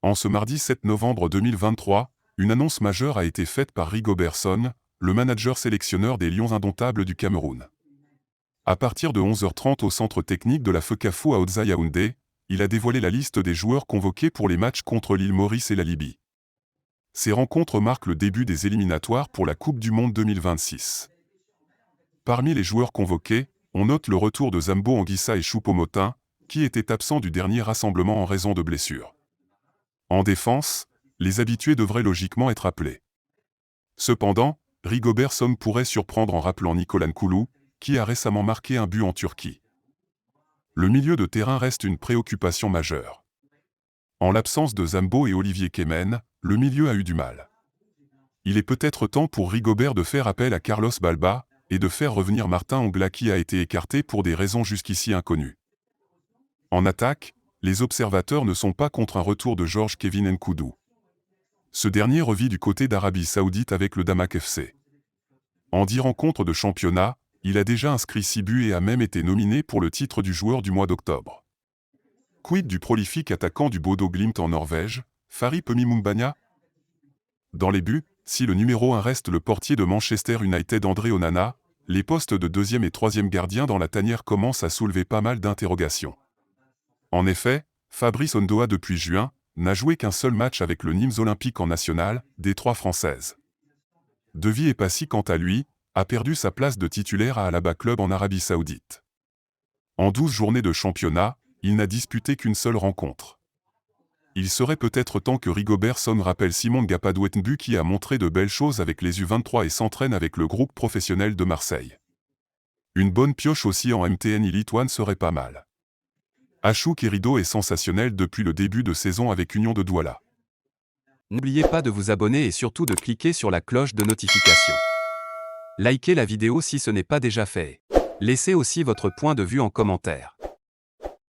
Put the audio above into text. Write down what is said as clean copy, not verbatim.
En ce mardi 7 novembre 2023, une annonce majeure a été faite par Rigobert Song, le manager sélectionneur des Lions indomptables du Cameroun. À partir de 11h30 au centre technique de la FECAFO à Hautza-Yaoundé, il a dévoilé la liste des joueurs convoqués pour les matchs contre l'île Maurice et la Libye. Ces rencontres marquent le début des éliminatoires pour la Coupe du Monde 2026. Parmi les joueurs convoqués, on note le retour de Zambo Anguissa et Choupo-Moting, qui étaient absents du dernier rassemblement en raison de blessures. En défense, les habitués devraient logiquement être appelés. Cependant, Rigobert Song pourrait surprendre en rappelant Nicolas Nkoulou, qui a récemment marqué un but en Turquie. Le milieu de terrain reste une préoccupation majeure. En l'absence de Zambo et Olivier Kemen, le milieu a eu du mal. Il est peut-être temps pour Rigobert de faire appel à Carlos Balba et de faire revenir Martin Ongla qui a été écarté pour des raisons jusqu'ici inconnues. En attaque, les observateurs ne sont pas contre un retour de Georges Kevin Nkoudou. Ce dernier revit du côté d'Arabie Saoudite avec le Damak FC. En 10 rencontres de championnat, il a déjà inscrit 6 buts et a même été nominé pour le titre du joueur du mois d'octobre. Quid du prolifique attaquant du Bodo Glimt en Norvège, Fari Pemi-Mumbanya? Dans les buts, si le numéro 1 reste le portier de Manchester United André Onana, les postes de deuxième et troisième gardien dans la tanière commencent à soulever pas mal d'interrogations. En effet, Fabrice Ondoa depuis juin, n'a joué qu'un seul match avec le Nîmes Olympique en national, des 3 françaises. Devi Epassi quant à lui, a perdu sa place de titulaire à Alaba Club en Arabie Saoudite. En 12 journées de championnat, il n'a disputé qu'une seule rencontre. Il serait peut-être temps que Rigobert Song rappelle Simon Gapadouetnbu qui a montré de belles choses avec les U23 et s'entraîne avec le groupe professionnel de Marseille. Une bonne pioche aussi en MTN Elite One serait pas mal. Achou Kerido est sensationnel depuis le début de saison avec Union de Douala. N'oubliez pas de vous abonner et surtout de cliquer sur la cloche de notification. Likez la vidéo si ce n'est pas déjà fait. Laissez aussi votre point de vue en commentaire.